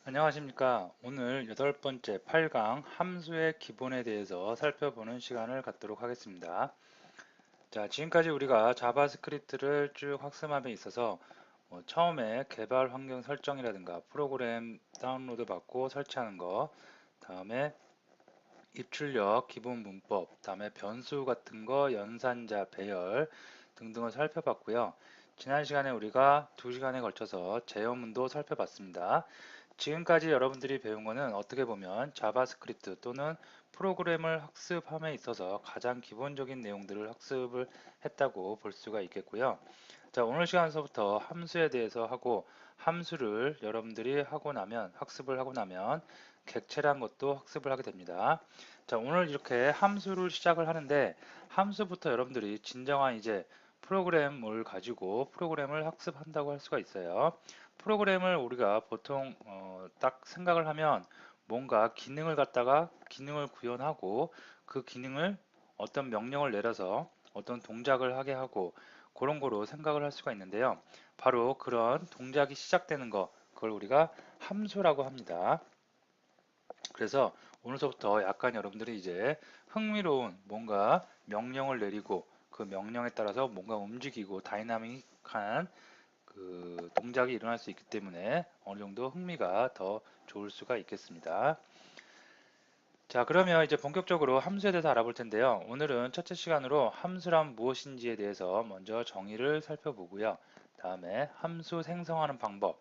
안녕하십니까. 오늘 8번째 8강 함수의 기본에 대해서 살펴보는 시간을 갖도록 하겠습니다. 자, 지금까지 우리가 자바스크립트를 쭉 학습함에 있어서 처음에 개발 환경 설정이라든가 프로그램 다운로드 받고 설치하는 거, 다음에 입출력, 기본 문법, 다음에 변수 같은 거, 연산자, 배열 등등을 살펴봤고요. 지난 시간에 우리가 2시간에 걸쳐서 제어문도 살펴봤습니다. 지금까지 여러분들이 배운 거는 어떻게 보면 자바스크립트 또는 프로그램을 학습함에 있어서 가장 기본적인 내용들을 학습을 했다고 볼 수가 있겠고요. 자, 오늘 시간에서부터 함수에 대해서 하고 함수를 여러분들이 하고 나면 학습을 하고 나면 객체란 것도 학습을 하게 됩니다. 자, 오늘 이렇게 함수를 시작을 하는데 함수부터 여러분들이 진정한 이제 프로그램을 가지고 프로그램을 학습한다고 할 수가 있어요. 프로그램을 우리가 보통 딱 생각을 하면 뭔가 기능을 갖다가 기능을 구현하고 그 기능을 어떤 명령을 내려서 어떤 동작을 하게 하고 그런 거로 생각을 할 수가 있는데요. 바로 그런 동작이 시작되는 거, 그걸 우리가 함수라고 합니다. 그래서 오늘서부터 약간 여러분들이 이제 흥미로운 뭔가 명령을 내리고 그 명령에 따라서 뭔가 움직이고 다이나믹한 그 동작이 일어날 수 있기 때문에 어느 정도 흥미가 더 좋을 수가 있겠습니다. 자, 그러면 이제 본격적으로 함수에 대해서 알아볼 텐데요. 오늘은 첫째 시간으로 함수란 무엇인지에 대해서 먼저 정의를 살펴보고요. 다음에 함수 생성하는 방법,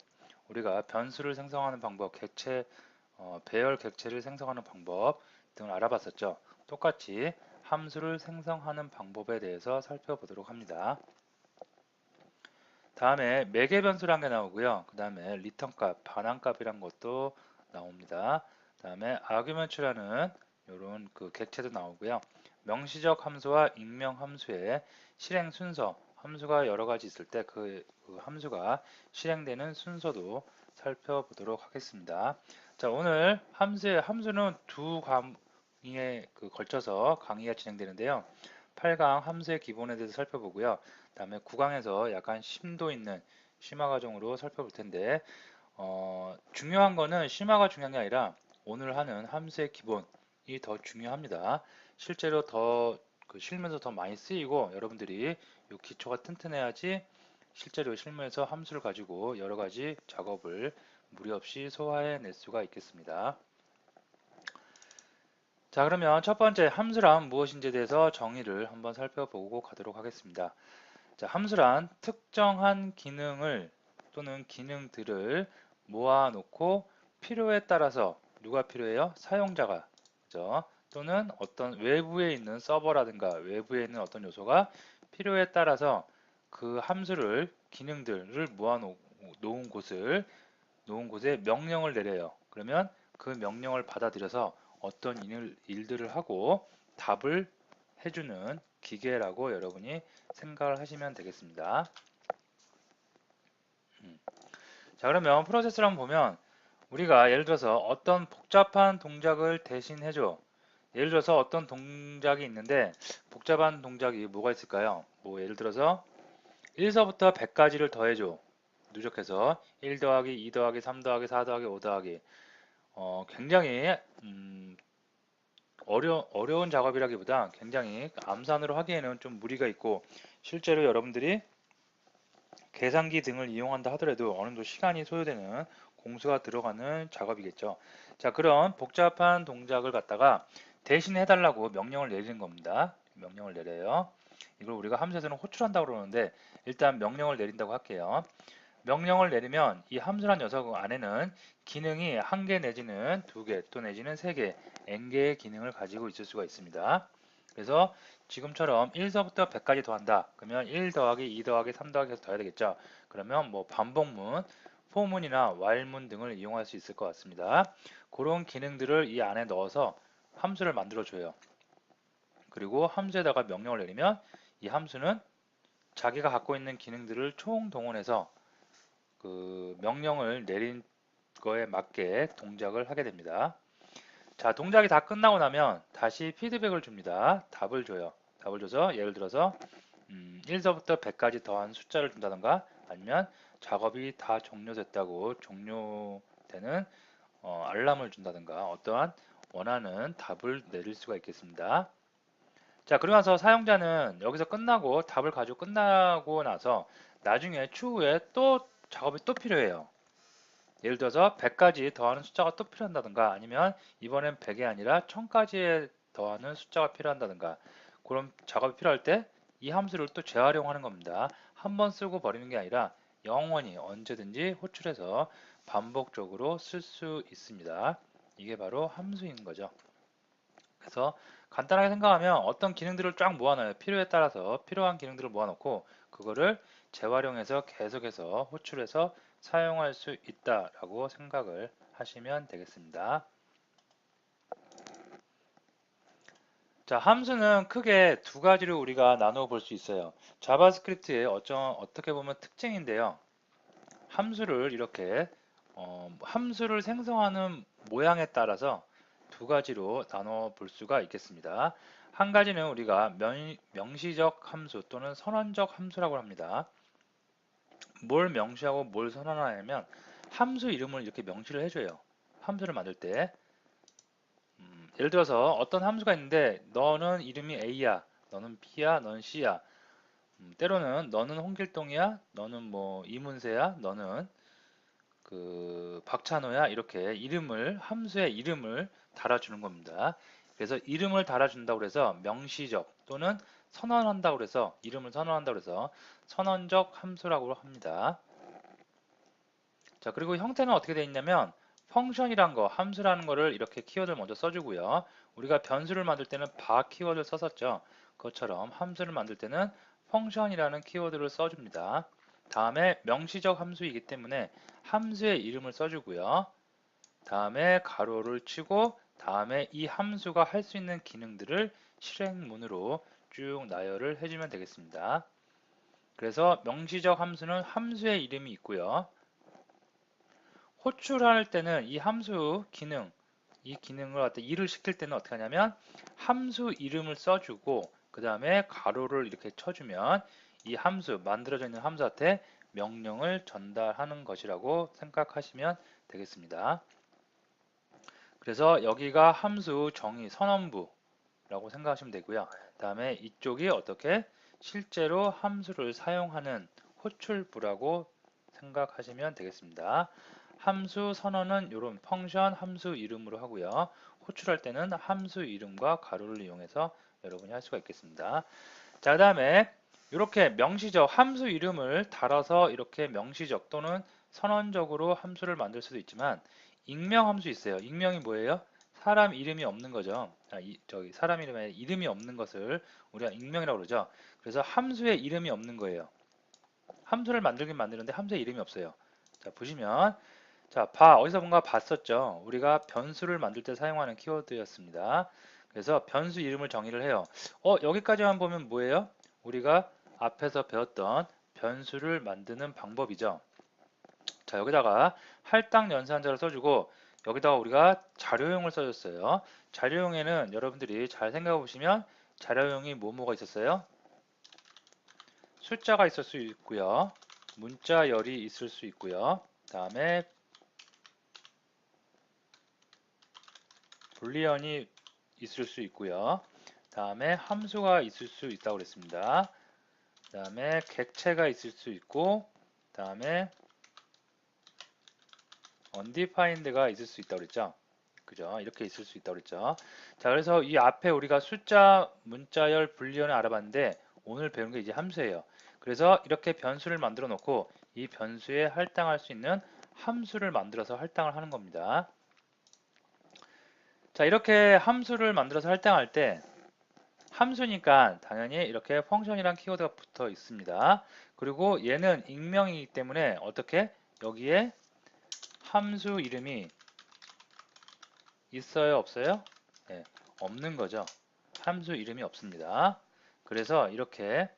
우리가 변수를 생성하는 방법, 객체, 배열 객체를 생성하는 방법 등을 알아봤었죠. 똑같이 함수를 생성하는 방법에 대해서 살펴보도록 합니다. 다음에 매개 변수란 게 나오고요. 그 다음에 리턴 값, 반환값이란 것도 나옵니다. 다음에 아규먼트라는 이런 그 객체도 나오고요. 명시적 함수와 익명 함수의 실행 순서, 함수가 여러 가지 있을 때 그 함수가 실행되는 순서도 살펴보도록 하겠습니다. 자, 오늘 함수는 두 강의에 걸쳐서 강의가 진행되는데요. 8강 함수의 기본에 대해서 살펴보고요. 다음에 9강에서 약간 심도 있는 심화 과정으로 살펴볼 텐데 중요한 거는 심화가 중요한 게 아니라 오늘 하는 함수의 기본이 더 중요합니다. 실제로 더 실무에서 더 많이 쓰이고 여러분들이 이 기초가 튼튼해야지 실제로 실무에서 함수를 가지고 여러 가지 작업을 무리 없이 소화해낼 수가 있겠습니다. 자, 그러면 첫 번째 함수란 무엇인지에 대해서 정의를 한번 살펴보고 가도록 하겠습니다. 자, 함수란 특정한 기능을 또는 기능들을 모아놓고 필요에 따라서 누가 필요해요? 사용자가 그죠? 또는 어떤 외부에 있는 서버라든가 외부에 있는 어떤 요소가 필요에 따라서 그 함수를 기능들을 모아놓은 놓은 곳에 명령을 내려요. 그러면 그 명령을 받아들여서 어떤 일들을 하고 답을 해주는 기계라고 여러분이 생각을 하시면 되겠습니다. 자, 그러면 프로세스를 한번 보면 우리가 예를 들어서 어떤 복잡한 동작을 대신 해줘. 예를 들어서 어떤 동작이 있는데 복잡한 동작이 뭐가 있을까요? 뭐 예를 들어서 1서부터 100까지를 더해줘. 누적해서 1 더하기 2 더하기 3 더하기 4 더하기 5 더하기 굉장히 어려운 작업이라기보다 굉장히 암산으로 하기에는 좀 무리가 있고 실제로 여러분들이 계산기 등을 이용한다 하더라도 어느 정도 시간이 소요되는 공수가 들어가는 작업이겠죠. 자, 그런 복잡한 동작을 갖다가 대신 해달라고 명령을 내리는 겁니다. 명령을 내려요. 이걸 우리가 함수에서는 호출한다고 그러는데 일단 명령을 내린다고 할게요. 명령을 내리면 이 함수란 녀석 안에는 기능이 한 개 내지는 두 개 또 내지는 세 개, n개의 기능을 가지고 있을 수가 있습니다. 그래서 지금처럼 1서부터 100까지 더한다. 그러면 1 더하기 2 더하기 3 더하기 해서 더해야 되겠죠. 그러면 뭐 반복문, 포문이나 while문 등을 이용할 수 있을 것 같습니다. 그런 기능들을 이 안에 넣어서 함수를 만들어줘요. 그리고 함수에다가 명령을 내리면 이 함수는 자기가 갖고 있는 기능들을 총동원해서 그 명령을 내린 거에 맞게 동작을 하게 됩니다. 자, 동작이 다 끝나고 나면 다시 피드백을 줍니다. 답을 줘요. 답을 줘서 예를 들어서 1서부터 100까지 더한 숫자를 준다던가 아니면 작업이 다 종료됐다고 종료되는 알람을 준다든가 어떠한 원하는 답을 내릴 수가 있겠습니다. 자, 그러고 나서 사용자는 여기서 끝나고 답을 가지고 끝나고 나서 나중에 추후에 또 작업이 또 필요해요. 예를 들어서 100까지 더하는 숫자가 또 필요한다든가 아니면 이번엔 100이 아니라 1000까지에 더하는 숫자가 필요한다든가 그런 작업이 필요할 때 이 함수를 또 재활용하는 겁니다. 한 번 쓰고 버리는 게 아니라 영원히 언제든지 호출해서 반복적으로 쓸 수 있습니다. 이게 바로 함수인 거죠. 그래서 간단하게 생각하면 어떤 기능들을 쫙 모아놔요. 필요에 따라서 필요한 기능들을 모아놓고 그거를 재활용해서 계속해서 호출해서 사용할 수 있다라고 생각을 하시면 되겠습니다. 자, 함수는 크게 두 가지로 우리가 나누어 볼 수 있어요. 자바스크립트의 어떻게 보면 특징인데요. 함수를 이렇게 함수를 생성하는 모양에 따라서 두 가지로 나눠 볼 수가 있겠습니다. 한 가지는 우리가 명시적 함수 또는 선언적 함수라고 합니다. 뭘 명시하고 뭘 선언하냐면 함수 이름을 이렇게 명시를 해줘요. 함수를 만들 때 예를 들어서 어떤 함수가 있는데 너는 이름이 A야, 너는 B야, 너는 C야. 때로는 너는 홍길동이야, 너는 뭐 이문세야, 너는 그 박찬호야 이렇게 함수의 이름을 달아주는 겁니다. 그래서 이름을 달아준다고 해서 명시적 또는 선언한다고 해서 이름을 선언한다고 해서 선언적 함수라고 합니다. 자, 그리고 형태는 어떻게 되어 있냐면 펑션이란 거, 함수라는 거를 이렇게 키워드를 먼저 써주고요. 우리가 변수를 만들 때는 바 키워드를 썼었죠. 그것처럼 함수를 만들 때는 펑션이라는 키워드를 써줍니다. 다음에 명시적 함수이기 때문에 함수의 이름을 써주고요. 다음에 가로를 치고 다음에 이 함수가 할 수 있는 기능들을 실행문으로 쭉 나열을 해주면 되겠습니다. 그래서 명시적 함수는 함수의 이름이 있고요. 호출할 때는 이 함수 기능, 이 기능을 갖다 일을 시킬 때는 어떻게 하냐면 함수 이름을 써주고 그 다음에 가로를 이렇게 쳐주면 이 함수, 만들어져 있는 함수한테 명령을 전달하는 것이라고 생각하시면 되겠습니다. 그래서 여기가 함수 정의 선언부라고 생각하시면 되고요. 그 다음에 이쪽이 어떻게 실제로 함수를 사용하는 호출부라고 생각하시면 되겠습니다. 함수 선언은 이런 펑션 함수 이름으로 하고요. 호출할 때는 함수 이름과 가로를 이용해서 여러분이 할 수가 있겠습니다. 자, 그 다음에 이렇게 명시적 함수 이름을 달아서 이렇게 명시적 또는 선언적으로 함수를 만들 수도 있지만 익명 함수 있어요. 익명이 뭐예요? 사람 이름이 없는 거죠. 저기 사람 이름에 이름이 없는 것을 우리가 익명이라고 그러죠. 그래서 함수에 이름이 없는 거예요. 함수를 만들긴 만드는데 함수에 이름이 없어요. 자, 보시면 자, 어디서 뭔가 봤었죠. 우리가 변수를 만들 때 사용하는 키워드였습니다. 그래서 변수 이름을 정의를 해요. 여기까지만 보면 뭐예요? 우리가 앞에서 배웠던 변수를 만드는 방법이죠. 자, 여기다가 할당 연산자를 써주고 여기다가 우리가 자료용을 써줬어요. 자료용에는 여러분들이 잘 생각해 보시면 자료용이 뭐가 있었어요? 숫자가 있을 수 있고요. 문자열이 있을 수 있고요. 다음에 불리언이 있을 수 있고요. 다음에 함수가 있을 수 있다고 그랬습니다. 다음에 객체가 있을 수 있고 다음에 undefined가 있을 수 있다고 그랬죠. 그죠? 이렇게 있을 수 있다고 그랬죠. 자, 그래서 이 앞에 우리가 숫자, 문자열, 불리언을 알아봤는데 오늘 배운 게 이제 함수예요. 그래서 이렇게 변수를 만들어 놓고 이 변수에 할당할 수 있는 함수를 만들어서 할당을 하는 겁니다. 자, 이렇게 함수를 만들어서 할당할 때 함수니까 당연히 이렇게 펑션이란 키워드가 붙어 있습니다. 그리고 얘는 익명이기 때문에 어떻게 여기에 함수 이름이 있어요, 없어요? 네, 없는 거죠. 함수 이름이 없습니다. 그래서 이렇게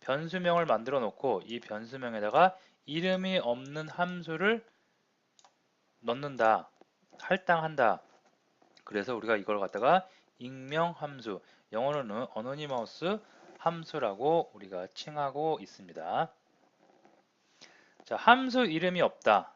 변수명을 만들어 놓고 이 변수명에다가 이름이 없는 함수를 넣는다, 할당한다. 그래서 우리가 이걸 갖다가 익명 함수, 영어로는 어노니머스 함수라고 우리가 칭하고 있습니다. 자, 함수 이름이 없다.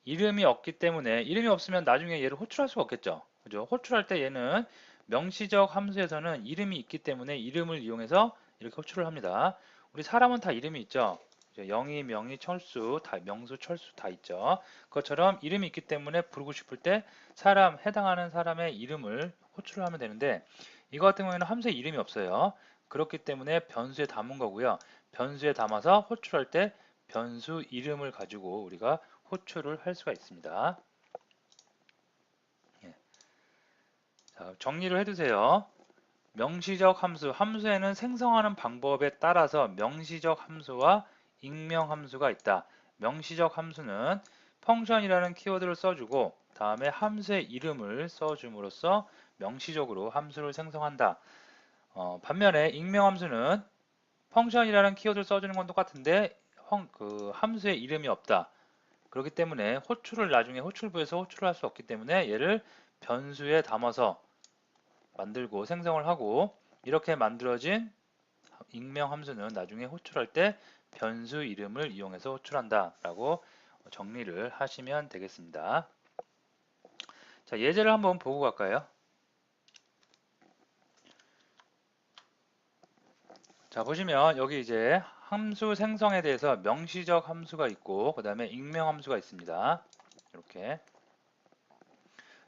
이름이 없기 때문에 이름이 없으면 나중에 얘를 호출할 수가 없겠죠. 그죠? 호출할 때 얘는 명시적 함수에서는 이름이 있기 때문에 이름을 이용해서 이렇게 호출을 합니다. 우리 사람은 다 이름이 있죠. 영희, 명희, 철수, 다 명수, 철수 다 있죠. 그것처럼 이름이 있기 때문에 부르고 싶을 때 사람, 해당하는 사람의 이름을 호출을 하면 되는데 이거 같은 경우에는 함수에 이름이 없어요. 그렇기 때문에 변수에 담은 거고요. 변수에 담아서 호출할 때 변수 이름을 가지고 우리가 호출을 할 수가 있습니다. 예. 자, 정리를 해두세요. 명시적 함수, 함수에는 생성하는 방법에 따라서 명시적 함수와 익명 함수가 있다. 명시적 함수는 펑션이라는 키워드를 써주고 다음에 함수의 이름을 써줌으로써 명시적으로 함수를 생성한다. 반면에 익명 함수는 펑션이라는 키워드를 써주는 건 똑같은데 그 함수의 이름이 없다. 그렇기 때문에 호출을 나중에 호출부에서 호출을 할 수 없기 때문에 얘를 변수에 담아서 만들고 생성을 하고 이렇게 만들어진 익명 함수는 나중에 호출할 때 변수 이름을 이용해서 호출한다 라고 정리를 하시면 되겠습니다. 자, 예제를 한번 보고 갈까요? 자, 보시면 여기 이제 함수 생성에 대해서 명시적 함수가 있고 그 다음에 익명 함수가 있습니다. 이렇게.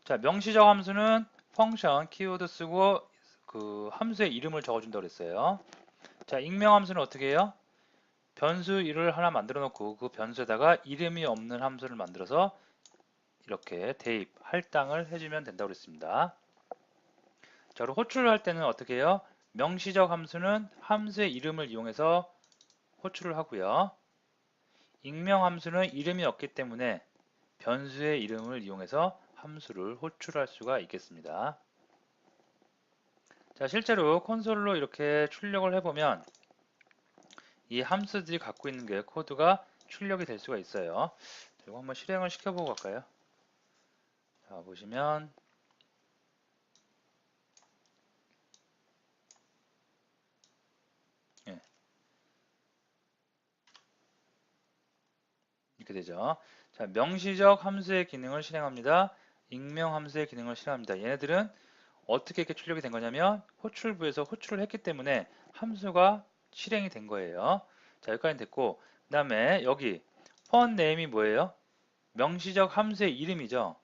자, 명시적 함수는 펑션 키워드 쓰고 그 함수의 이름을 적어준다고 그랬어요. 자, 익명 함수는 어떻게 해요? 변수 를 하나 만들어 놓고 그 변수에다가 이름이 없는 함수를 만들어서 이렇게 대입, 할당을 해주면 된다고 그랬습니다. 자, 그리고 호출을 할 때는 어떻게 해요? 명시적 함수는 함수의 이름을 이용해서 호출을 하고요. 익명 함수는 이름이 없기 때문에 변수의 이름을 이용해서 함수를 호출할 수가 있겠습니다. 자, 실제로 콘솔로 이렇게 출력을 해보면 이 함수들이 갖고 있는 게 코드가 출력이 될 수가 있어요. 이거 한번 실행을 시켜보고 갈까요? 자, 보시면 예, 이렇게 되죠. 자, 명시적 함수의 기능을 실행합니다. 익명 함수의 기능을 실행합니다. 얘네들은 어떻게 이렇게 출력이 된 거냐면 호출부에서 호출을 했기 때문에 함수가 실행이 된 거예요. 자, 여기까지 됐고 그 다음에 여기 펀 네임이 뭐예요? 명시적 함수의 이름이죠.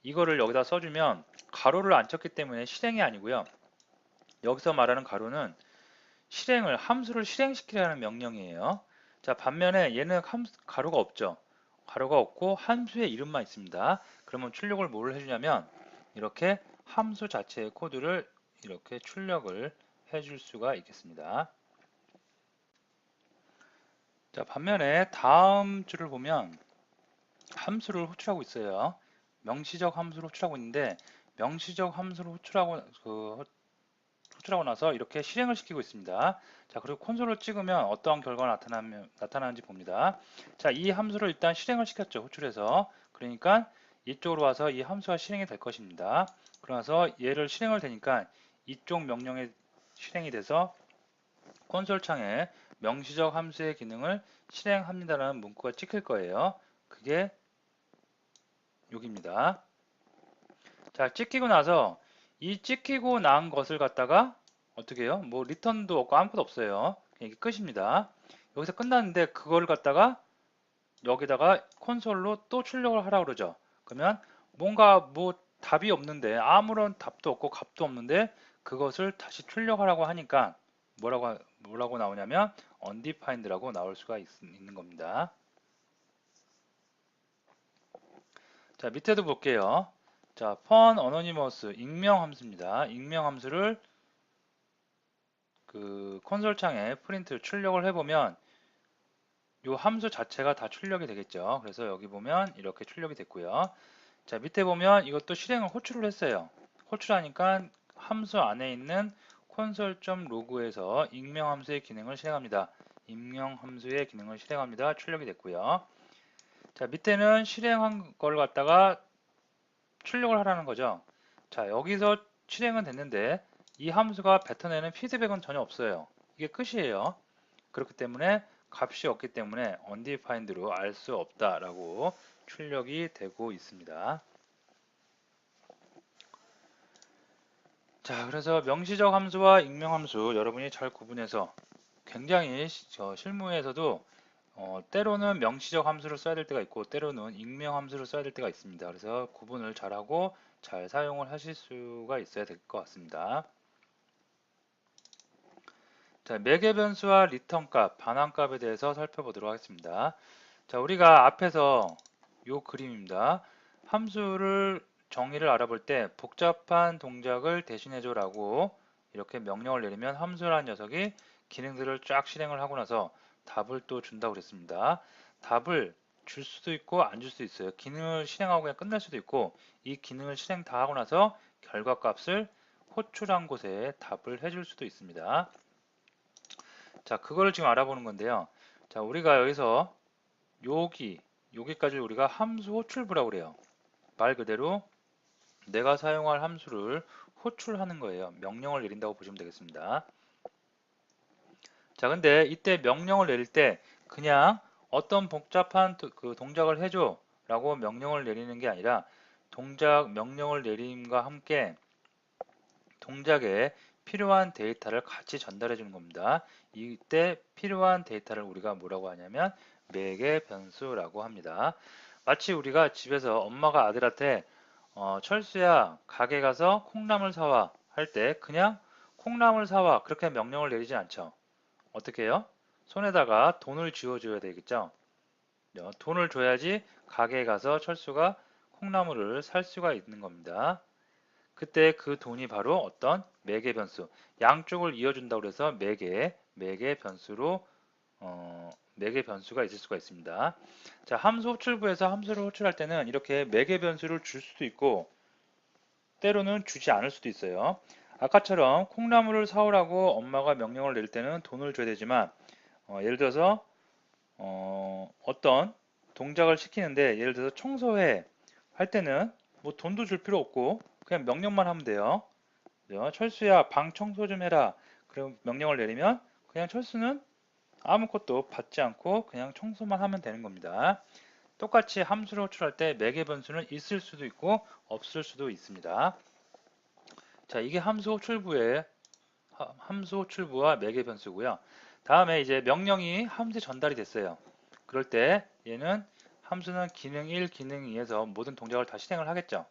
이거를 여기다 써주면 가로를 안 쳤기 때문에 실행이 아니고요. 여기서 말하는 가로는 함수를 실행시키라는 명령이에요. 자, 반면에 얘는 가로가 없죠. 가로가 없고 함수의 이름만 있습니다. 그러면 출력을 뭘 해주냐면 이렇게 함수 자체의 코드를 이렇게 출력을 해줄 수가 있겠습니다. 자, 반면에 다음 줄을 보면 함수를 호출하고 있어요. 명시적 함수를 호출하고 있는데 명시적 함수를 호출하고 나서 이렇게 실행을 시키고 있습니다. 자, 그리고 콘솔을 찍으면 어떠한 결과가 나타나는지 봅니다. 자, 이 함수를 일단 실행을 시켰죠. 호출해서. 그러니까 이쪽으로 와서 이 함수가 실행이 될 것입니다. 그러면서 얘를 실행을 되니까 이쪽 명령에 실행이 돼서 콘솔 창에 명시적 함수의 기능을 실행합니다라는 문구가 찍힐 거예요. 그게 여기입니다. 자, 찍히고 나서 이 찍히고 난 것을 갖다가 어떻게 해요? 뭐 리턴도 없고 아무것도 없어요. 이게 끝입니다. 여기서 끝났는데 그걸 갖다가 여기다가 콘솔로 또 출력을 하라고 그러죠. 그러면 뭔가 뭐 답이 없는데 아무런 답도 없고 값도 없는데 그것을 다시 출력하라고 하니까 뭐라고 나오냐면 undefined라고 나올 수가 있는 겁니다. 자, 밑에도 볼게요. 자, fun anonymous 익명 함수입니다. 익명 함수를 그 콘솔 창에 프린트 출력을 해보면 이 함수 자체가 다 출력이 되겠죠. 그래서 여기 보면 이렇게 출력이 됐고요. 자, 밑에 보면 이것도 실행을 호출을 했어요. 호출하니까 함수 안에 있는 console.log에서 익명 함수의 기능을 실행합니다. 익명 함수의 기능을 실행합니다. 출력이 됐고요. 자, 밑에는 실행한 걸 갖다가 출력을 하라는 거죠. 자, 여기서 실행은 됐는데 이 함수가 뱉어내는 피드백은 전혀 없어요. 이게 끝이에요. 그렇기 때문에 값이 없기 때문에 undefined로 알 수 없다라고 출력이 되고 있습니다. 자, 그래서 명시적 함수와 익명 함수 여러분이 잘 구분해서 굉장히 실무에서도 때로는 명시적 함수를 써야 될 때가 있고 때로는 익명 함수를 써야 될 때가 있습니다. 그래서 구분을 잘하고 잘 사용을 하실 수가 있어야 될 것 같습니다. 자, 매개 변수와 리턴 값, 반환 값에 대해서 살펴보도록 하겠습니다. 자, 우리가 앞에서 요 그림입니다. 함수를 정의를 알아볼 때 복잡한 동작을 대신해줘 라고 이렇게 명령을 내리면 함수라는 녀석이 기능들을 쫙 실행을 하고 나서 답을 또 준다고 그랬습니다. 답을 줄 수도 있고 안 줄 수도 있어요. 기능을 실행하고 그냥 끝날 수도 있고 이 기능을 실행 다 하고 나서 결과값을 호출한 곳에 답을 해줄 수도 있습니다. 자, 그거를 지금 알아보는 건데요. 자, 우리가 여기서 여기까지 우리가 함수 호출부라고 그래요. 말 그대로 내가 사용할 함수를 호출하는 거예요. 명령을 내린다고 보시면 되겠습니다. 자, 근데 이때 명령을 내릴 때 그냥 어떤 복잡한 그 동작을 해줘 라고 명령을 내리는 게 아니라 명령을 내림과 함께 동작에 필요한 데이터를 같이 전달해 주는 겁니다. 이때 필요한 데이터를 우리가 뭐라고 하냐면 매개 변수라고 합니다. 마치 우리가 집에서 엄마가 아들한테 철수야 가게 가서 콩나물 사와 할 때 그냥 콩나물 사와 그렇게 명령을 내리지 않죠. 어떻게 해요? 손에다가 돈을 쥐어줘야 되겠죠. 돈을 줘야지 가게에 가서 철수가 콩나물을 살 수가 있는 겁니다. 그때 그 돈이 바로 어떤 매개 변수, 양쪽을 이어준다고 해서 매개 변수로 매개 변수가 있을 수가 있습니다. 자, 함수 호출부에서 함수를 호출할 때는 이렇게 매개 변수를 줄 수도 있고 때로는 주지 않을 수도 있어요. 아까처럼 콩나물을 사오라고 엄마가 명령을 내릴 때는 돈을 줘야 되지만 예를 들어서 어떤 동작을 시키는데 예를 들어서 청소해 할 때는 뭐 돈도 줄 필요 없고 그냥 명령만 하면 돼요. 철수야 방 청소 좀 해라. 그럼 명령을 내리면 그냥 철수는 아무것도 받지 않고 그냥 청소만 하면 되는 겁니다. 똑같이 함수를 호출할 때 매개 변수는 있을 수도 있고 없을 수도 있습니다. 자, 이게 함수 호출부와 매개 변수고요. 다음에 이제 명령이 함수에 전달이 됐어요. 그럴 때 얘는 함수는 기능 1, 기능 2에서 모든 동작을 다 실행을 하겠죠.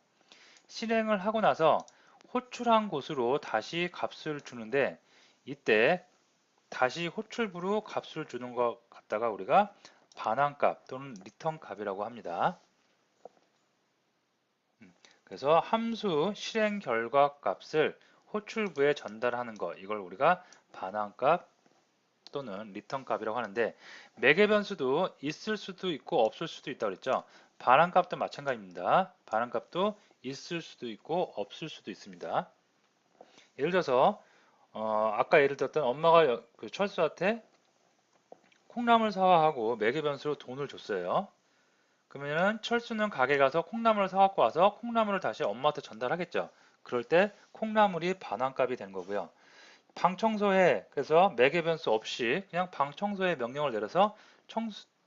실행을 하고 나서 호출한 곳으로 다시 값을 주는데 이때 다시 호출부로 값을 주는 것 갖다가 우리가 반환값 또는 리턴 값이라고 합니다. 그래서 함수 실행 결과 값을 호출부에 전달하는 거 이걸 우리가 반환값 또는 리턴 값이라고 하는데 매개 변수도 있을 수도 있고 없을 수도 있다고 그랬죠. 반환값도 마찬가지입니다. 반환값도 있을 수도 있고 없을 수도 있습니다. 예를 들어서 아까 예를 들었던 엄마가 그 철수한테 콩나물 사와 하고 매개 변수로 돈을 줬어요. 그러면은 철수는 가게 가서 콩나물을 사갖고 와서 콩나물을 다시 엄마한테 전달하겠죠. 그럴 때 콩나물이 반환값이 된 거고요. 방 청소해. 그래서 매개 변수 없이 그냥 방 청소해 명령을 내려서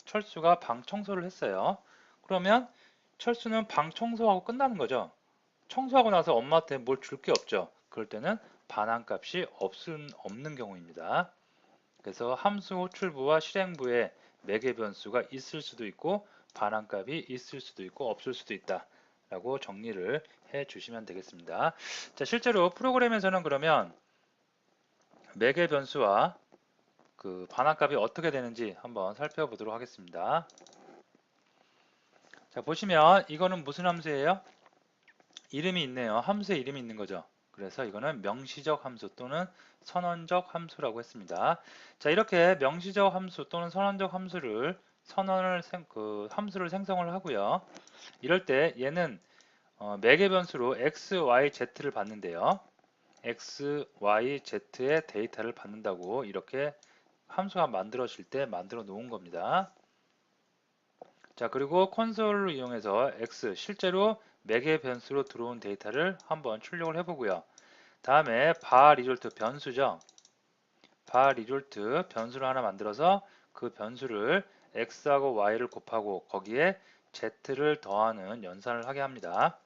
철수가 방 청소를 했어요. 그러면 철수는 방 청소하고 끝나는 거죠. 청소하고 나서 엄마한테 뭘 줄 게 없죠. 그럴 때는 반환값이 없는 경우입니다. 그래서 함수 호출부와 실행부에 매개 변수가 있을 수도 있고 반환값이 있을 수도 있고 없을 수도 있다 라고 정리를 해 주시면 되겠습니다. 자, 실제로 프로그램에서는 그러면 매개 변수와 그 반환값이 어떻게 되는지 한번 살펴보도록 하겠습니다. 자, 보시면 이거는 무슨 함수예요? 이름이 있네요. 함수에 이름이 있는 거죠. 그래서 이거는 명시적 함수 또는 선언적 함수라고 했습니다. 자, 이렇게 명시적 함수 또는 선언적 함수를 함수를 생성을 하고요. 이럴 때 얘는 매개 변수로 x, y, z를 받는데요. x, y, z의 데이터를 받는다고 이렇게 함수가 만들어질 때 만들어 놓은 겁니다. 자, 그리고 콘솔을 이용해서 x, 실제로 매개 변수로 들어온 데이터를 한번 출력을 해보고요. 다음에 바 리졸트 변수죠. 바 리졸트 변수를 하나 만들어서 그 변수를 x하고 y를 곱하고 거기에 z를 더하는 연산을 하게 합니다.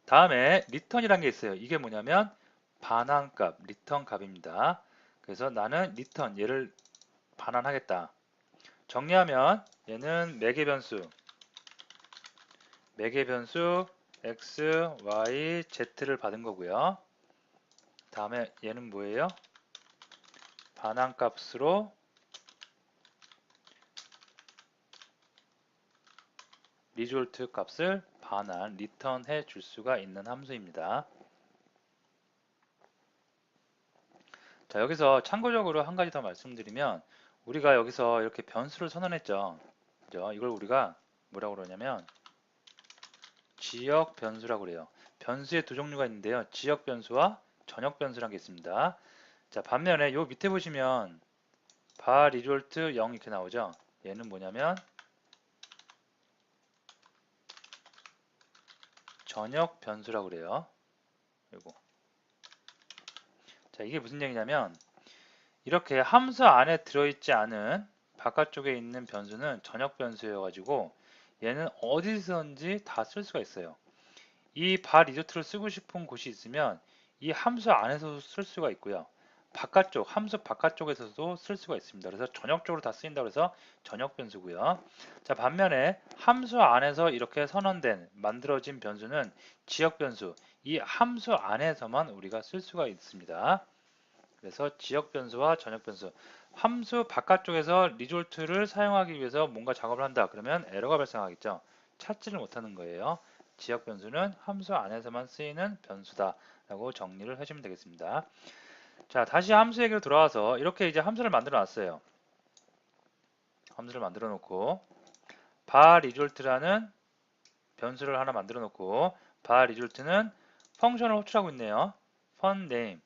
다음에 return이라는 게 있어요. 이게 뭐냐면 반환값, return 값입니다. 그래서 나는 return 얘를 반환하겠다. 정리하면 얘는 매개 변수 x, y, z를 받은 거고요. 다음에 얘는 뭐예요? 반환값으로 result 값을 반환, return 해 줄 수가 있는 함수입니다. 자, 여기서 참고적으로 한 가지 더 말씀드리면 우리가 여기서 이렇게 변수를 선언했죠. 그죠? 이걸 우리가 뭐라고 그러냐면 지역 변수라고 그래요. 변수의 두 종류가 있는데요. 지역 변수와 전역 변수라는 게 있습니다. 자, 반면에 요 밑에 보시면 bar result 0 이렇게 나오죠. 얘는 뭐냐면 전역 변수라고 그래요. 요거. 자, 이게 무슨 얘기냐면 이렇게 함수 안에 들어있지 않은 바깥쪽에 있는 변수는 전역 변수여가지고 얘는 어디서든지 다 쓸 수가 있어요. 이 bar 리조트를 쓰고 싶은 곳이 있으면 이 함수 안에서도 쓸 수가 있고요. 바깥쪽, 함수 바깥쪽에서도 쓸 수가 있습니다. 그래서 전역적으로 다 쓰인다고 해서 전역 변수고요. 자, 반면에 함수 안에서 이렇게 선언된, 만들어진 변수는 지역 변수, 이 함수 안에서만 우리가 쓸 수가 있습니다. 그래서 지역 변수와 전역 변수, 함수 바깥쪽에서 리졸트를 사용하기 위해서 뭔가 작업을 한다. 그러면 에러가 발생하겠죠. 찾지를 못하는 거예요. 지역 변수는 함수 안에서만 쓰이는 변수다 라고 정리를 하시면 되겠습니다. 자, 다시 함수 얘기로 돌아와서 이렇게 이제 함수를 만들어 놨어요. 함수를 만들어 놓고 bar result라는 변수를 하나 만들어 놓고 bar result는 펑션을 호출하고 있네요. fun name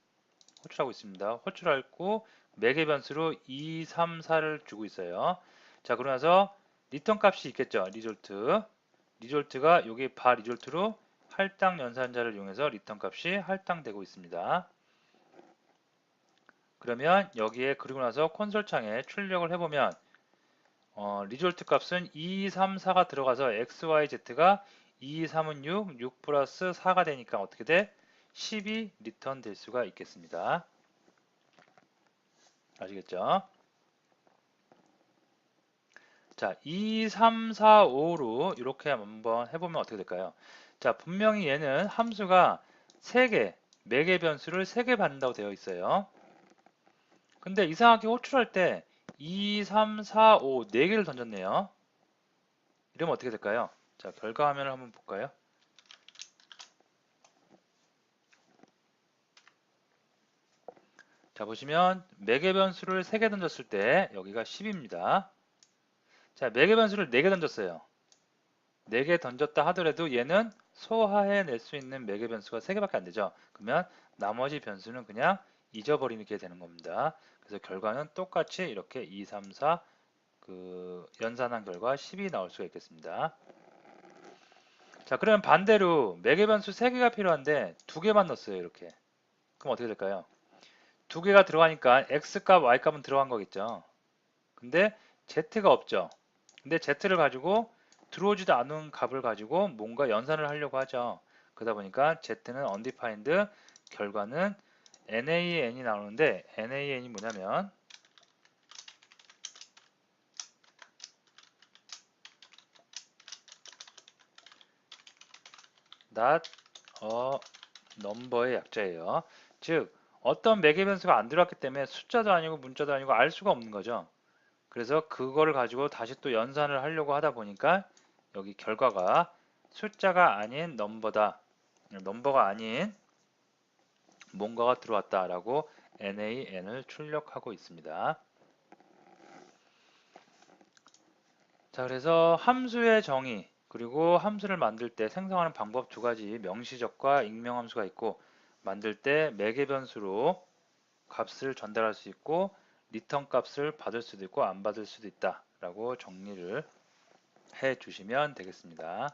호출하고 있습니다. 호출하고 매개 변수로 2, 3, 4를 주고 있어요. 자, 그러면서 리턴 값이 있겠죠. 리졸트가 여기 바 리졸트로 할당 연산자를 이용해서 리턴 값이 할당되고 있습니다. 그러면 여기에 그리고 나서 콘솔 창에 출력을 해보면 리졸트 값은 2, 3, 4가 들어가서 x, y, z가 2, 3은 6, 6 플러스 4가 되니까 어떻게 돼? 10이 리턴 될 수가 있겠습니다. 아시겠죠? 자, 2, 3, 4, 5로 이렇게 한번 해보면 어떻게 될까요? 자, 분명히 얘는 함수가 3개, 매개 변수를 3개 받는다고 되어 있어요. 근데 이상하게 호출할 때 2, 3, 4, 5, 4개를 던졌네요. 이러면 어떻게 될까요? 자, 결과 화면을 한번 볼까요? 자, 보시면 매개 변수를 3개 던졌을 때 여기가 10입니다. 자, 매개 변수를 4개 던졌어요. 4개 던졌다 하더라도 얘는 소화해낼 수 있는 매개 변수가 3개밖에 안 되죠. 그러면 나머지 변수는 그냥 잊어버리게 되는 겁니다. 그래서 결과는 똑같이 이렇게 2, 3, 4 연산한 결과 10이 나올 수가 있겠습니다. 자, 그러면 반대로 매개 변수 3개가 필요한데 2개만 넣었어요. 이렇게. 그럼 어떻게 될까요? 2개가 들어가니까 x값, y값은 들어간 거겠죠. 근데 z가 없죠. 근데 z를 가지고 들어오지도 않은 값을 가지고 뭔가 연산을 하려고 하죠. 그러다 보니까 z는 undefined, 결과는 nan이 나오는데 nan이 뭐냐면 not a number의 약자예요. 즉 어떤 매개 변수가 안 들어왔기 때문에 숫자도 아니고 문자도 아니고 알 수가 없는 거죠. 그래서 그거를 가지고 다시 또 연산을 하려고 하다 보니까 여기 결과가 숫자가 아닌 넘버다. 넘버가 아닌 뭔가가 들어왔다라고 nan을 출력하고 있습니다. 자, 그래서 함수의 정의 그리고 함수를 만들 때 생성하는 방법 2가지 명시적과 익명함수가 있고 만들 때 매개 변수로 값을 전달할 수 있고 리턴 값을 받을 수도 있고 안 받을 수도 있다 라고 정리를 해 주시면 되겠습니다.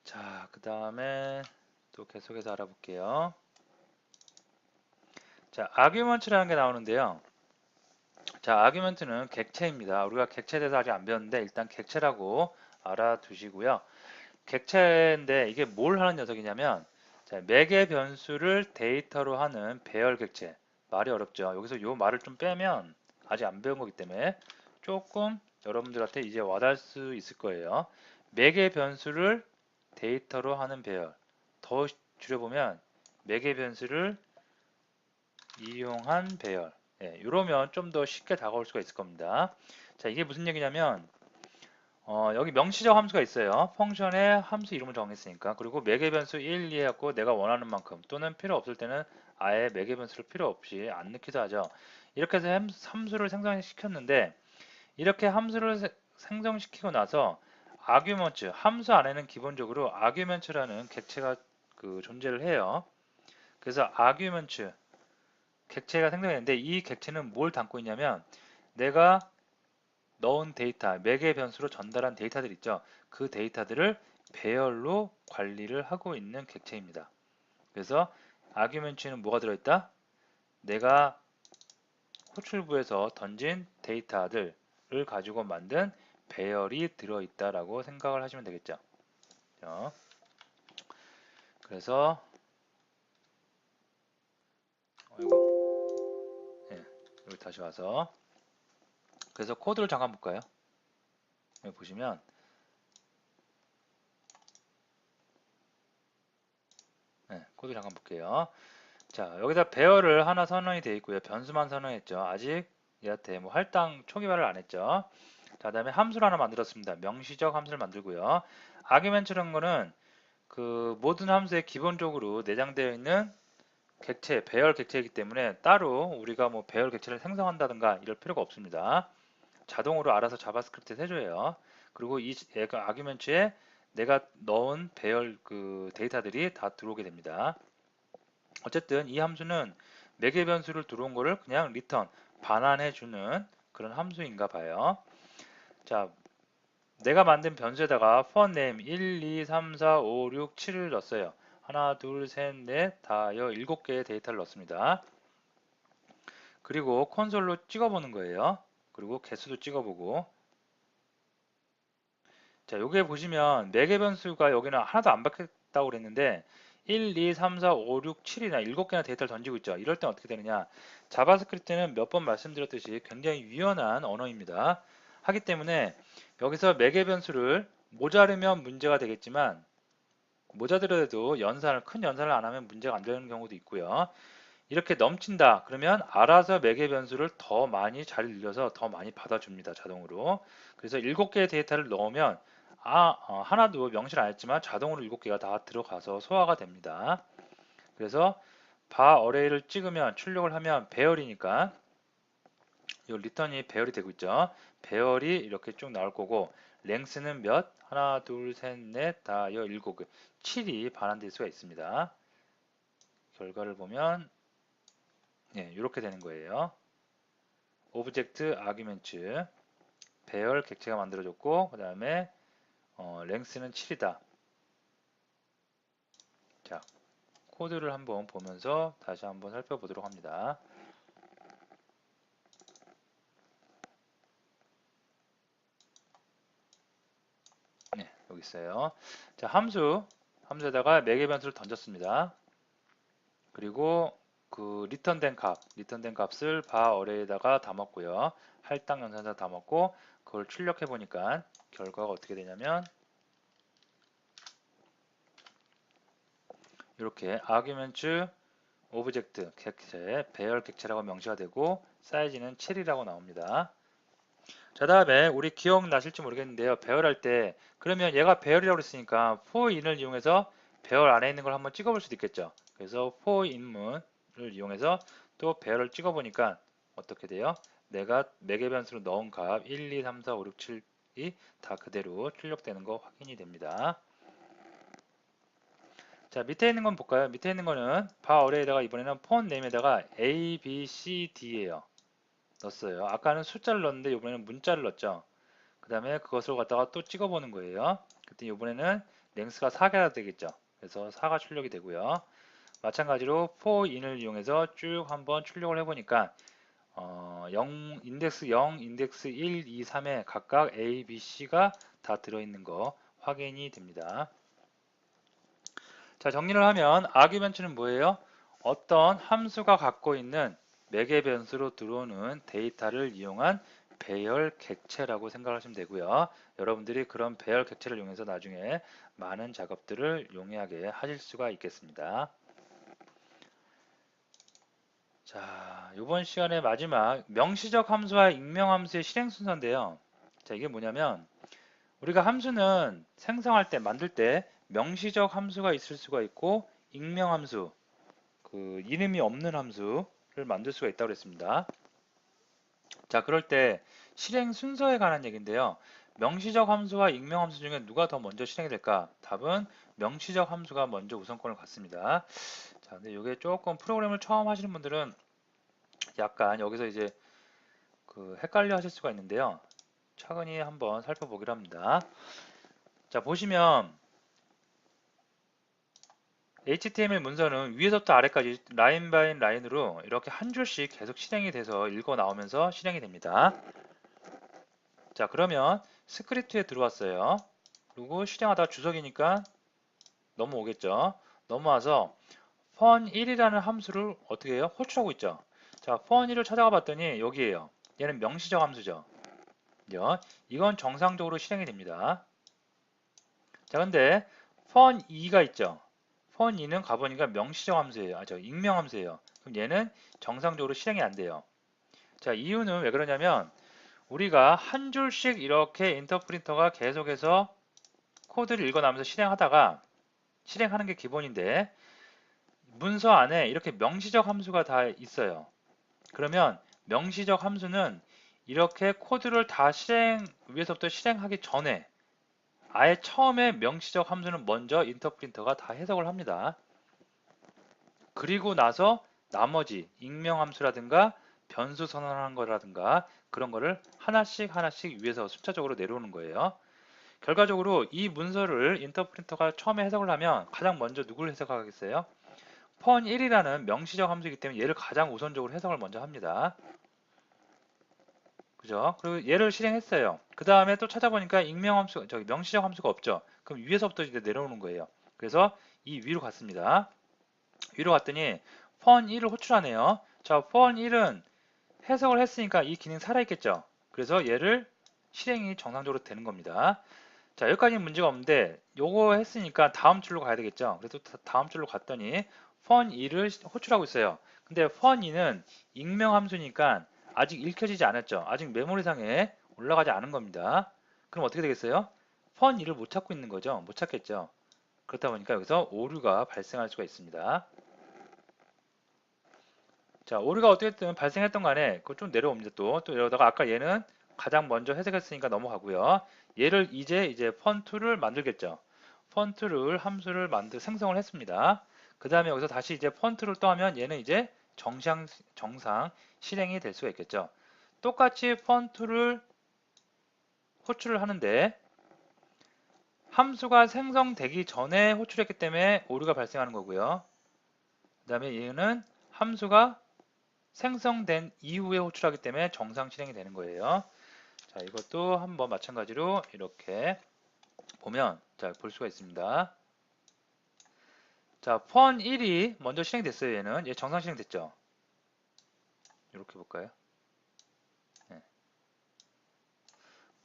자, 그 다음에 또 계속해서 알아볼게요. 자, arguments라는 게 나오는데요. 자, 아규먼트는 객체입니다. 우리가 객체에 대해서 아직 안 배웠는데 일단 객체라고 알아두시고요. 객체인데 이게 뭘 하는 녀석이냐면 자, 매개 변수를 데이터로 하는 배열 객체. 말이 어렵죠. 여기서 요 말을 좀 빼면 아직 안 배운 거기 때문에 조금 여러분들한테 이제 와닿을 수 있을 거예요. 매개 변수를 데이터로 하는 배열. 더 줄여보면 매개 변수를 이용한 배열. 예, 이러면 좀 더 쉽게 다가올 수가 있을 겁니다. 자, 이게 무슨 얘기냐면 여기 명시적 함수가 있어요. 펑션에 함수 이름을 정했으니까. 그리고 매개 변수 1, 2 해갖고 내가 원하는 만큼 또는 필요 없을 때는 아예 매개 변수를 필요 없이 안 넣기도 하죠. 이렇게 해서 함수를 생성시켰는데 이렇게 함수를 생성시키고 나서 아규먼트, 함수 안에는 기본적으로 아규먼트라는 객체가 존재를 해요. 그래서 아규먼트, 객체가 생성되는데 이 객체는 뭘 담고 있냐면 내가 넣은 데이터, 매개 변수로 전달한 데이터들 있죠. 그 데이터들을 배열로 관리를 하고 있는 객체입니다. 그래서 아규먼트는 뭐가 들어있다? 내가 호출부에서 던진 데이터들을 가지고 만든 배열이 들어있다라고 생각을 하시면 되겠죠. 그래서 네, 여기 다시 와서 그래서 코드를 잠깐 볼까요? 여기 보시면 네, 코드 잠깐 볼게요. 자, 여기다 배열을 하나 선언이 되어 있고요. 변수만 선언했죠. 아직 얘한테 뭐 할당 초기화를 안 했죠. 자, 다음에 함수를 하나 만들었습니다. 명시적 함수를 만들고요. 아규멘트라는 거는 그 모든 함수에 기본적으로 내장되어 있는 객체, 배열 객체이기 때문에 따로 우리가 뭐 배열 객체를 생성한다든가 이럴 필요가 없습니다. 자동으로 알아서 자바스크립트에 해줘요. 그리고 이 아규멘트에 내가 넣은 배열 데이터들이 다 들어오게 됩니다. 어쨌든 이 함수는 매개 변수를 들어온 거를 그냥 리턴, 반환해주는 그런 함수인가 봐요. 자, 내가 만든 변수에다가 for name 1, 2, 3, 4, 5, 6, 7을 넣었어요. 하나, 둘, 셋, 넷, 다여 7개의 데이터를 넣습니다. 그리고 콘솔로 찍어보는 거예요. 그리고 개수도 찍어보고. 자, 여기에 보시면 매개 변수가 여기는 하나도 안 바뀌었다고 그랬는데 1, 2, 3, 4, 5, 6, 7이나 7개나 데이터를 던지고 있죠. 이럴 땐 어떻게 되느냐? 자바스크립트는 몇 번 말씀드렸듯이 굉장히 유연한 언어입니다. 하기 때문에 여기서 매개 변수를 모자르면 문제가 되겠지만 모자르더라도 큰 연산을 안 하면 문제가 안 되는 경우도 있고요. 이렇게 넘친다 그러면 알아서 매개 변수를 더 많이 잘 늘려서 더 많이 받아줍니다, 자동으로. 그래서 7개의 데이터를 넣으면 하나도 명시를 안 했지만 자동으로 7개가 다 들어가서 소화가 됩니다. 그래서 바 어레이를 찍으면 출력을 하면 배열이니까 이 리턴이 배열이 되고 있죠. 배열이 이렇게 쭉 나올 거고 랭스는 몇? 하나, 둘, 셋, 넷, 다, 여, 7, 7이 반환될 수가 있습니다. 결과를 보면 이렇게 되는 거예요. 오브젝트 아규멘트 배열 객체가 만들어졌고 그 다음에 랭스는 7이다. 자, 코드를 한번 보면서 다시 한번 살펴보도록 합니다. 네, 여기 있어요. 자, 함수에다가 매개 변수를 던졌습니다. 그리고 리턴된 값을 바 어레이에다가 담았고요. 할당 연산자 담았고 그걸 출력해 보니까 결과가 어떻게 되냐면 이렇게 아규멘트 오브젝트 객체 배열 객체라고 명시가 되고 사이즈는 7이라고 나옵니다. 자, 다음에 우리 기억나실지 모르겠는데요. 배열할 때 그러면 얘가 배열이라고 했으니까 for인을 이용해서 배열 안에 있는 걸 한번 찍어볼 수도 있겠죠. 그래서 for인문을 이용해서 또 배열을 찍어보니까 어떻게 돼요? 내가 매개 변수로 넣은 값 1, 2, 3, 4, 5, 6, 7이 다 그대로 출력되는 거 확인이 됩니다. 자, 밑에 있는 건 볼까요? 밑에 있는 거는 바 어레이에다가 이번에는 폰 네임에다가 A, B, C, D예요. 넣었어요. 아까는 숫자를 넣었는데 이번에는 문자를 넣었죠. 그 다음에 그것을 갖다가 또 찍어보는 거예요. 그때 이번에는 랭스가 4개가 되겠죠. 그래서 4가 출력이 되고요. 마찬가지로 for인을 이용해서 쭉 한번 출력을 해보니까 인덱스 0, 인덱스 1, 2, 3에 각각 A, B, C가 다 들어있는 거 확인이 됩니다. 자, 정리를 하면 아규멘트는 뭐예요? 어떤 함수가 갖고 있는 매개 변수로 들어오는 데이터를 이용한 배열 객체라고 생각하시면 되고요. 여러분들이 그런 배열 객체를 이용해서 나중에 많은 작업들을 용이하게 하실 수가 있겠습니다. 자, 이번 시간의 마지막 명시적 함수와 익명 함수의 실행 순서인데요. 자, 이게 뭐냐면 우리가 함수는 생성할 때, 만들 때 명시적 함수가 있을 수가 있고 익명 함수, 그 이름이 없는 함수를 만들 수가 있다고 그랬습니다. 자, 그럴 때 실행 순서에 관한 얘기인데요. 명시적 함수와 익명 함수 중에 누가 더 먼저 실행이 될까? 답은 명시적 함수가 먼저 우선권을 갖습니다. 자, 근데 이게 조금 프로그램을 처음 하시는 분들은 약간 여기서 이제 그 헷갈려 하실 수가 있는데요. 차근히 한번 살펴보기로 합니다. 자, 보시면 HTML 문서는 위에서부터 아래까지 라인 바이 라인으로 이렇게 한 줄씩 계속 실행이 돼서 읽어 나오면서 실행이 됩니다. 자, 그러면 스크립트에 들어왔어요. 그리고 실행하다가 주석이니까 넘어오겠죠. 넘어와서 fun1이라는 함수를 어떻게 해요? 호출하고 있죠. 자, fun1을 찾아가 봤더니 여기에요. 얘는 명시적 함수죠. 이건 정상적으로 실행이 됩니다. 자, 근데 fun2가 있죠. fun2는 가보니까 명시적 함수예요. 익명 함수예요. 그럼 얘는 정상적으로 실행이 안 돼요. 자, 이유는 왜 그러냐면 우리가 한 줄씩 이렇게 인터프리터가 계속해서 코드를 읽어나면서 실행하는 게 기본인데 문서 안에 이렇게 명시적 함수가 다 있어요. 그러면 명시적 함수는 이렇게 코드를 다 위에서부터 실행하기 전에 아예 처음에 명시적 함수는 먼저 인터프리터가 다 해석을 합니다. 그리고 나서 나머지 익명 함수라든가 변수 선언하는 거라든가 그런 거를 하나씩 하나씩 위에서 순차적으로 내려오는 거예요. 결과적으로 이 문서를 인터프리터가 처음에 해석을 하면 가장 먼저 누구를 해석하겠어요? fun1이라는 명시적 함수이기 때문에 얘를 가장 우선적으로 해석을 먼저 합니다. 그죠? 그리고 얘를 실행했어요. 그 다음에 또 찾아보니까 명시적 함수가 없죠. 그럼 위에서부터 이제 내려오는 거예요. 그래서 이 위로 갔습니다. 위로 갔더니 fun1을 호출하네요. 자, fun1은 해석을 했으니까 이 기능 살아있겠죠. 그래서 얘를 실행이 정상적으로 되는 겁니다. 자, 여기까지는 문제가 없는데 요거 했으니까 다음 줄로 가야 되겠죠. 그래서 다음 줄로 갔더니 fun2를 호출하고 있어요. 근데 fun2는 익명 함수니까 아직 읽혀지지 않았죠. 아직 메모리상에 올라가지 않은 겁니다. 그럼 어떻게 되겠어요? fun2를 못 찾고 있는 거죠. 못 찾겠죠. 그렇다 보니까 여기서 오류가 발생할 수가 있습니다. 자, 오류가 어떻게든 발생했던 간에 그거 좀 내려옵니다. 또 이러다가 아까 얘는 가장 먼저 해석했으니까 넘어가고요. 얘를 이제 fun2를 만들겠죠. fun2를 함수를 생성을 했습니다. 그 다음에 여기서 다시 이제 fun2를 또 하면 얘는 이제 정상 실행이 될 수가 있겠죠. 똑같이 fun2를 호출을 하는데 함수가 생성되기 전에 호출했기 때문에 오류가 발생하는 거고요. 그 다음에 얘는 함수가 생성된 이후에 호출하기 때문에 정상 실행이 되는 거예요. 자, 이것도 한번 마찬가지로 이렇게 보면 볼 수가 있습니다. 자, fun1이 먼저 실행됐어요. 얘 정상 실행됐죠. 이렇게 볼까요? 네.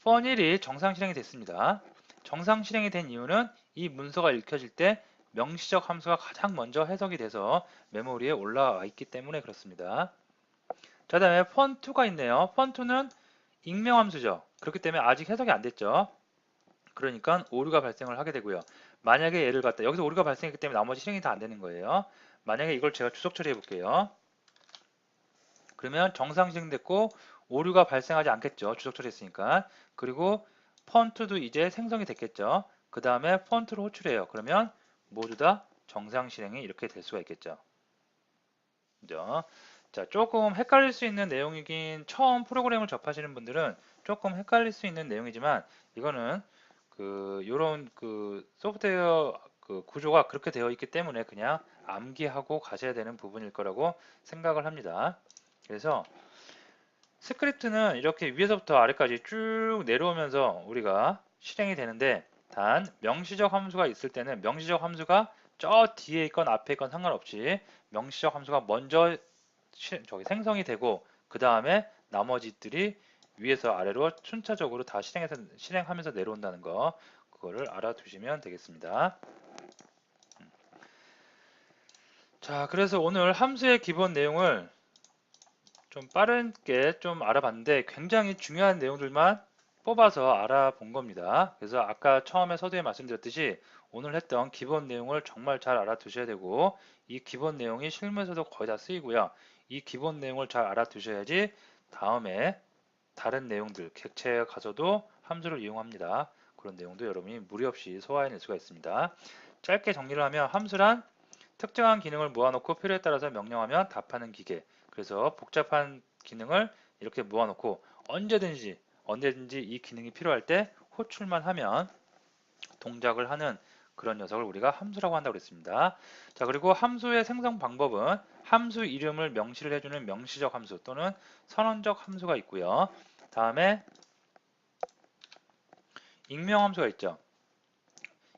fun1이 정상 실행이 됐습니다. 정상 실행이 된 이유는 이 문서가 읽혀질 때 명시적 함수가 가장 먼저 해석이 돼서 메모리에 올라와 있기 때문에 그렇습니다. 자, 다음에 fun2가 있네요. fun2는 익명 함수죠. 그렇기 때문에 아직 해석이 안 됐죠. 그러니까 오류가 발생을 하게 되고요. 만약에 얘를 갖다 여기서 오류가 발생했기 때문에 나머지 실행이 다 안 되는 거예요. 만약에 이걸 제가 주석 처리해 볼게요. 그러면 정상 실행됐고 오류가 발생하지 않겠죠. 주석 처리했으니까. 그리고 펀트도 이제 생성이 됐겠죠. 그 다음에 펀트를 호출해요. 그러면 모두 다 정상 실행이 이렇게 될 수가 있겠죠. 그죠? 자, 조금 헷갈릴 수 있는 내용이긴 처음 프로그램을 접하시는 분들은 조금 헷갈릴 수 있는 내용이지만 이거는 요런 소프트웨어 구조가 그렇게 되어 있기 때문에 그냥 암기하고 가셔야 되는 부분일 거라고 생각을 합니다. 그래서 스크립트는 이렇게 위에서부터 아래까지 쭉 내려오면서 우리가 실행이 되는데, 단 명시적 함수가 있을 때는 명시적 함수가 저 뒤에 있건 앞에 있건 상관없이 명시적 함수가 먼저 생성이 되고, 그 다음에 나머지들이 위에서 아래로 순차적으로 다 실행하면서 내려온다는 거, 그거를 알아두시면 되겠습니다. 자, 그래서 오늘 함수의 기본 내용을 좀 빠르게 좀 알아봤는데, 굉장히 중요한 내용들만 뽑아서 알아본 겁니다. 그래서 아까 처음에 서두에 말씀드렸듯이 오늘 했던 기본 내용을 정말 잘 알아두셔야 되고, 이 기본 내용이 실무에서도 거의 다 쓰이고요. 이 기본 내용을 잘 알아두셔야지 다음에 다른 내용들, 객체에 가서도 함수를 이용합니다. 그런 내용도 여러분이 무리 없이 소화해낼 수가 있습니다. 짧게 정리를 하면 함수란 특정한 기능을 모아놓고 필요에 따라서 명령하면 답하는 기계. 그래서 복잡한 기능을 이렇게 모아놓고 언제든지 이 기능이 필요할 때 호출만 하면 동작을 하는 그런 녀석을 우리가 함수라고 한다고 그랬습니다. 자, 그리고 함수의 생성 방법은 함수 이름을 명시를 해주는 명시적 함수 또는 선언적 함수가 있고요. 다음에 익명 함수가 있죠.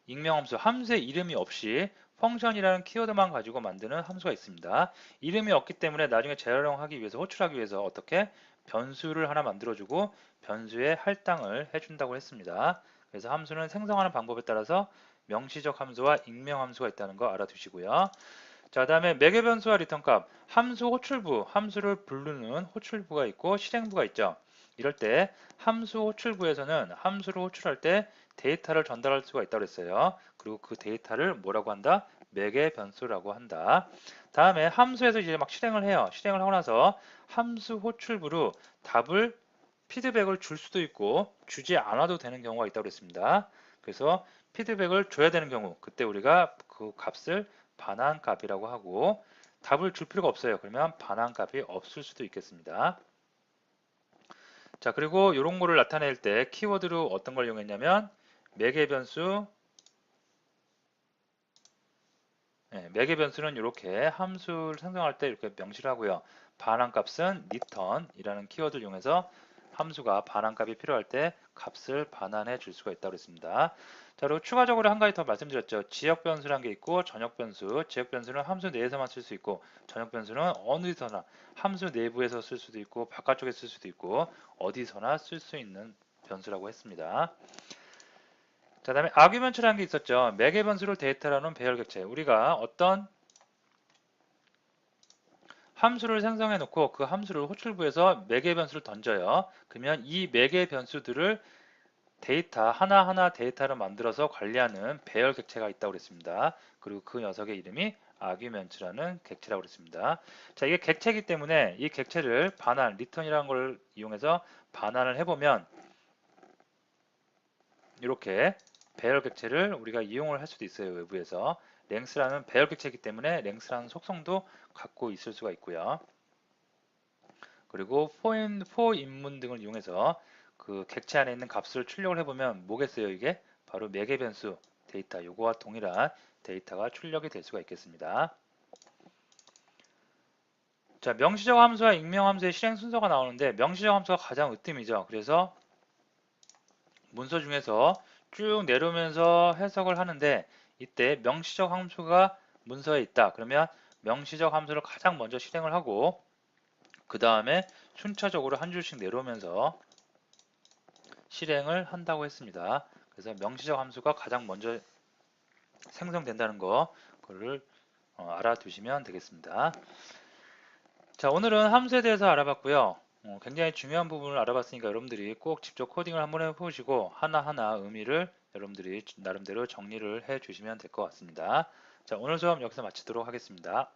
익명 함수, 함수의 이름이 없이 펑션이라는 키워드만 가지고 만드는 함수가 있습니다. 이름이 없기 때문에 나중에 재활용하기 위해서, 호출하기 위해서 어떻게 변수를 하나 만들어주고 변수에 할당을 해준다고 했습니다. 그래서 함수는 생성하는 방법에 따라서 명시적 함수와 익명 함수가 있다는 거 알아두시고요. 자, 다음에 매개 변수와 리턴값, 함수 호출부, 함수를 부르는 호출부가 있고 실행부가 있죠. 이럴 때 함수 호출부에서는 함수를 호출할 때 데이터를 전달할 수가 있다고 했어요. 그리고 그 데이터를 뭐라고 한다? 매개 변수라고 한다. 다음에 함수에서 이제 막 실행을 해요. 실행을 하고 나서 함수 호출부로 답을 피드백을 줄 수도 있고 주지 않아도 되는 경우가 있다고 그랬습니다. 그래서 피드백을 줘야 되는 경우, 그때 우리가 그 값을 반환값이라고 하고, 답을 줄 필요가 없어요. 그러면 반환값이 없을 수도 있겠습니다. 자, 그리고 이런 거를 나타낼 때 키워드로 어떤 걸 이용했냐면 매개 변수, 매개 변수는 이렇게 함수를 생성할 때 이렇게 명시를 하고요. 반환값은 return이라는 키워드를 이용해서 함수가 반환값이 필요할 때 값을 반환해 줄 수가 있다고 했습니다. 자, 그리고 추가적으로 한 가지 더 말씀드렸죠. 지역 변수라는 게 있고 전역 변수. 지역 변수는 함수 내에서만 쓸 수 있고, 전역 변수는 어디서나 함수 내부에서 쓸 수도 있고 바깥쪽에 쓸 수도 있고 어디서나 쓸 수 있는 변수라고 했습니다. 자, 다음에 아규먼트라는 게 있었죠. 매개 변수를 데이터라는 배열 객체. 우리가 어떤 함수를 생성해 놓고 그 함수를 호출부에서 매개 변수를 던져요. 그러면 이 매개 변수들을 데이터 하나하나 데이터를 만들어서 관리하는 배열 객체가 있다고 그랬습니다. 그리고 그 녀석의 이름이 아규먼트라는 객체라고 그랬습니다. 자, 이게 객체이기 때문에 이 객체를 반환, 리턴이라는 걸 이용해서 반환을 해보면 이렇게 배열 객체를 우리가 이용을 할 수도 있어요. 외부에서. 랭스라는 배열 객체이기 때문에 랭스라는 속성도 갖고 있을 수가 있고요. 그리고 for 입문 등을 이용해서 그 객체 안에 있는 값을 출력을 해보면 뭐겠어요? 이게 바로 매개 변수 데이터, 요거와 동일한 데이터가 출력이 될 수가 있겠습니다. 자, 명시적 함수와 익명 함수의 실행 순서가 나오는데 명시적 함수가 가장 으뜸이죠. 그래서 문서 중에서 쭉 내려오면서 해석을 하는데, 이때 명시적 함수가 문서에 있다. 그러면 명시적 함수를 가장 먼저 실행을 하고 그 다음에 순차적으로 한 줄씩 내려오면서 실행을 한다고 했습니다. 그래서 명시적 함수가 가장 먼저 생성된다는 거, 그거를 알아두시면 되겠습니다. 자, 오늘은 함수에 대해서 알아봤고요. 굉장히 중요한 부분을 알아봤으니까 여러분들이 꼭 직접 코딩을 한번 해보시고 하나하나 의미를 여러분들이 나름대로 정리를 해 주시면 될 것 같습니다. 자, 오늘 수업 여기서 마치도록 하겠습니다.